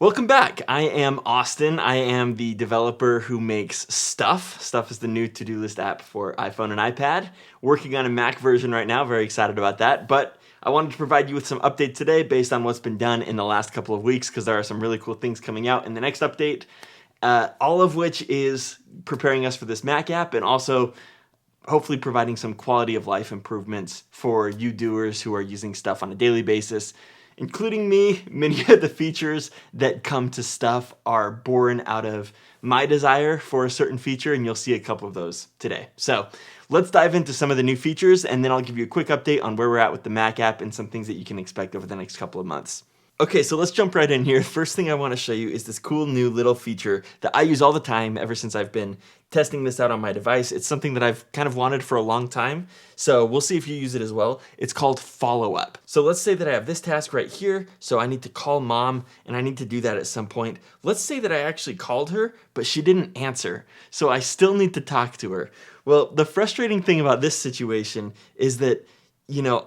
Welcome back. I am Austin. I am the developer who makes Stuff. Stuff is the new to-do list app for iPhone and iPad. Working on a Mac version right now. Very excited about that. But I wanted to provide you with some updates today based on what's been done in the last couple of weeks because there are some really cool things coming out in the next update. All of which is preparing us for this Mac app and also hopefully providing some quality of life improvements for you doers who are using Stuff on a daily basis. Including me, many of the features that come to Stuff are born out of my desire for a certain feature, and you'll see a couple of those today. So let's dive into some of the new features, and then I'll give you a quick update on where we're at with the Mac app and some things that you can expect over the next couple of months. Okay, so let's jump right in here. First thing I want to show you is this cool new little feature that I use all the time ever since I've been testing this out on my device. It's something that I've kind of wanted for a long time, so we'll see if you use it as well. It's called follow up. So let's say that I have this task right here, so I need to call mom, and I need to do that at some point. Let's say that I actually called her, but she didn't answer, so I still need to talk to her. Well, the frustrating thing about this situation is that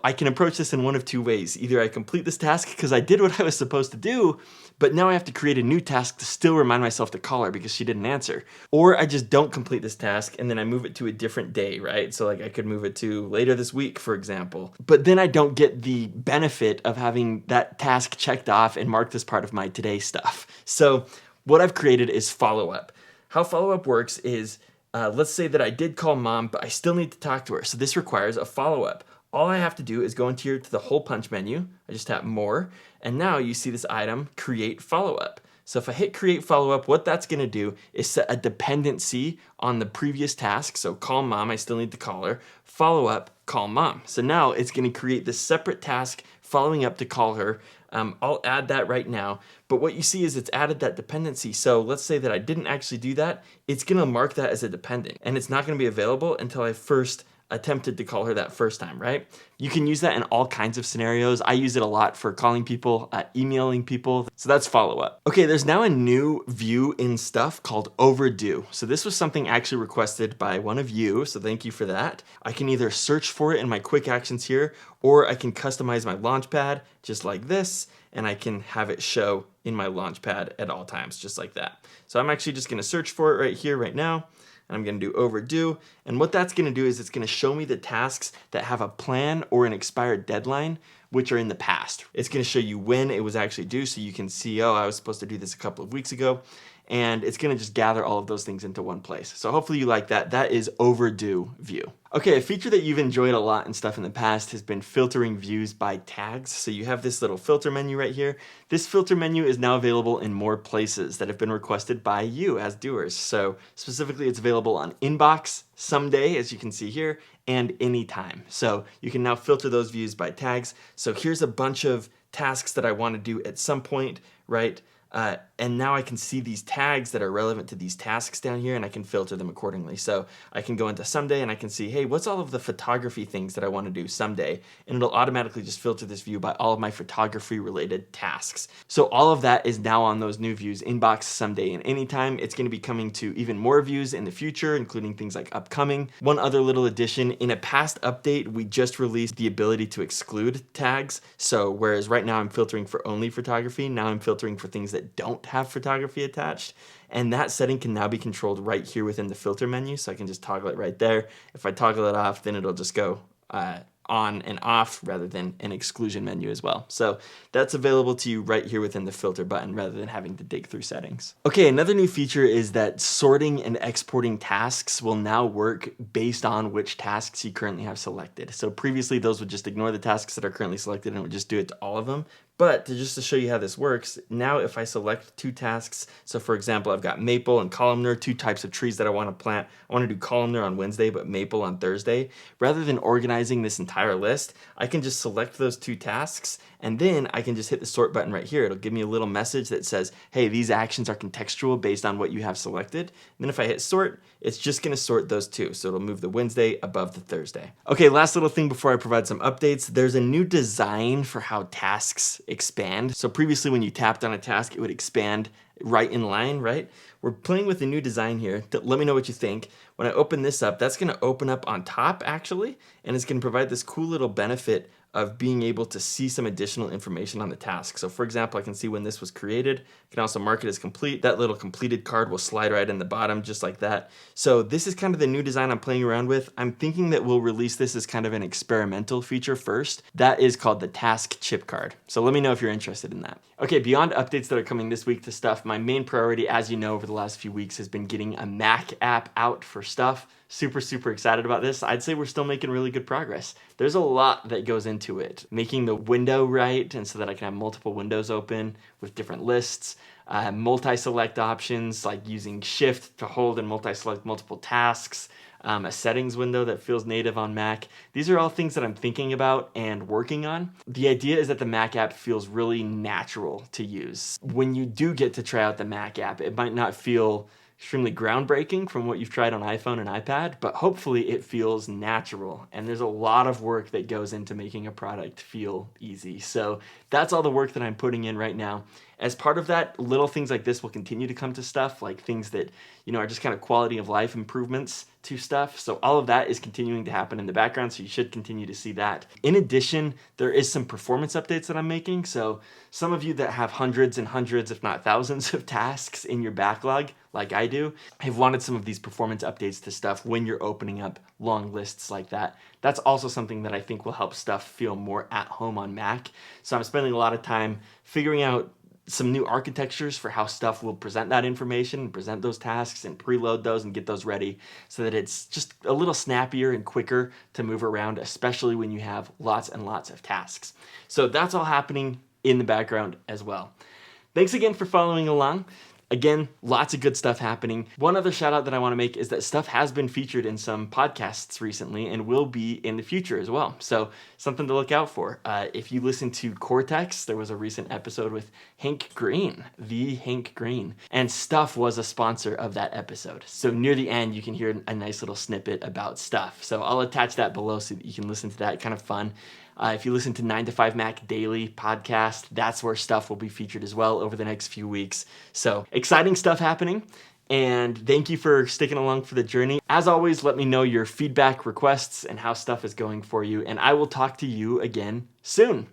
I can approach this in one of two ways. Either I complete this task because I did what I was supposed to do, but now I have to create a new task to still remind myself to call her because she didn't answer. Or I just don't complete this task and then I move it to a different day, right? So like I could move it to later this week, for example. But then I don't get the benefit of having that task checked off and marked as part of my today stuff. So what I've created is follow-up. How follow-up works is, let's say that I did call mom, but I still need to talk to her. So this requires a follow-up. All I have to do is go into here to the hole punch menu. I just tap more, and now you see this item, create follow-up. So if I hit create follow-up, what that's gonna do is set a dependency on the previous task. So call mom, I still need to call her. Follow-up, call mom. So now it's gonna create this separate task following up to call her. I'll add that right now, but what you see is it's added that dependency. So let's say that I didn't actually do that, it's gonna mark that as a dependent, and it's not gonna be available until I first attempted to call her that first time, right? You can use that in all kinds of scenarios. I use it a lot for calling people, emailing people. So that's follow-up. Okay, there's now a new view in Stuff called Overdue. So this was something actually requested by one of you, so thank you for that. I can either search for it in my quick actions here, or I can customize my launchpad just like this, and I can have it show in my launchpad at all times, just like that. So I'm actually just gonna search for it right here, right now. And I'm gonna do overdue. And what that's gonna do is it's gonna show me the tasks that have a plan or an expired deadline, which are in the past. It's gonna show you when it was actually due so you can see, oh, I was supposed to do this a couple of weeks ago. And it's gonna just gather all of those things into one place. So hopefully you like that. That is Overdue view. Okay, a feature that you've enjoyed a lot and stuff in the past has been filtering views by tags. So you have this little filter menu right here. This filter menu is now available in more places that have been requested by you as doers. So specifically it's available on Inbox, Someday, as you can see here, and Anytime. So you can now filter those views by tags. So here's a bunch of tasks that I want to do at some point, right? And now I can see these tags that are relevant to these tasks down here, and I can filter them accordingly. So I can go into Someday and I can see, hey, what's all of the photography things that I want to do someday? And it'll automatically just filter this view by all of my photography related tasks. So all of that is now on those new views, Inbox, Someday, and Anytime. It's going to be coming to even more views in the future, including things like upcoming. One other little addition, in a past update, we just released the ability to exclude tags. So whereas right now I'm filtering for only photography, now I'm filtering for things that don't have photography attached, and that setting can now be controlled right here within the filter menu, so I can just toggle it right there. If I toggle it off, then it'll just go on and off rather than an exclusion menu as well. So that's available to you right here within the filter button rather than having to dig through settings. Okay, another new feature is that sorting and exporting tasks will now work based on which tasks you currently have selected. So previously those would just ignore the tasks that are currently selected and it would just do it to all of them. But just to show you how this works, now if I select two tasks, so for example, I've got maple and columnar, two types of trees that I want to plant. I want to do columnar on Wednesday, but maple on Thursday. Rather than organizing this entire list, I can just select those two tasks, and then I can just hit the sort button right here. It'll give me a little message that says, hey, these actions are contextual based on what you have selected. And then if I hit sort, it's just going to sort those two. So it'll move the Wednesday above the Thursday. Okay, last little thing before I provide some updates. There's a new design for how tasks expand. So previously when you tapped on a task, it would expand right in line, right? We're playing with a new design here. Let me know what you think. When I open this up, that's gonna open up on top actually, and it's gonna provide this cool little benefit of being able to see some additional information on the task. So for example, I can see when this was created. I can also mark it as complete. That little completed card will slide right in the bottom just like that. So this is kind of the new design I'm playing around with. I'm thinking that we'll release this as kind of an experimental feature first. That is called the task chip card. So let me know if you're interested in that. Okay, beyond updates that are coming this week to stuff, my main priority, as you know, over the last few weeks has been getting a Mac app out for stuff. Super excited about this. I'd say we're still making really good progress. There's a lot that goes into it. Making the window right, and so that I can have multiple windows open with different lists. Multi-select options, like using shift to hold and multi-select multiple tasks. A settings window that feels native on Mac. These are all things that I'm thinking about and working on. The idea is that the Mac app feels really natural to use. When you do get to try out the Mac app, it might not feel extremely groundbreaking from what you've tried on iPhone and iPad, but hopefully it feels natural. And there's a lot of work that goes into making a product feel easy. So that's all the work that I'm putting in right now. As part of that, little things like this will continue to come to stuff, like things that, are just kind of quality of life improvements to stuff. So all of that is continuing to happen in the background, so you should continue to see that. In addition, there is some performance updates that I'm making. So some of you that have hundreds and hundreds, if not thousands of tasks in your backlog, like I do, have wanted some of these performance updates to stuff when you're opening up long lists like that. That's also something that I think will help stuff feel more at home on Mac. So I'm spending a lot of time figuring out some new architectures for how stuff will present that information and present those tasks and preload those and get those ready so that it's just a little snappier and quicker to move around, especially when you have lots and lots of tasks. So that's all happening in the background as well. Thanks again for following along. Again, lots of good stuff happening. One other shout out that I want to make is that stuff has been featured in some podcasts recently and will be in the future as well. So something to look out for. If you listen to Cortex, there was a recent episode with Hank Green, the Hank Green, and Stuff was a sponsor of that episode. So near the end, you can hear a nice little snippet about Stuff. So I'll attach that below so that you can listen to that. Kind of fun. If you listen to 9 to 5 Mac Daily podcast, that's where Stuff will be featured as well over the next few weeks. So exciting stuff happening. And thank you for sticking along for the journey. As always, let me know your feedback, requests, and how stuff is going for you. And I will talk to you again soon.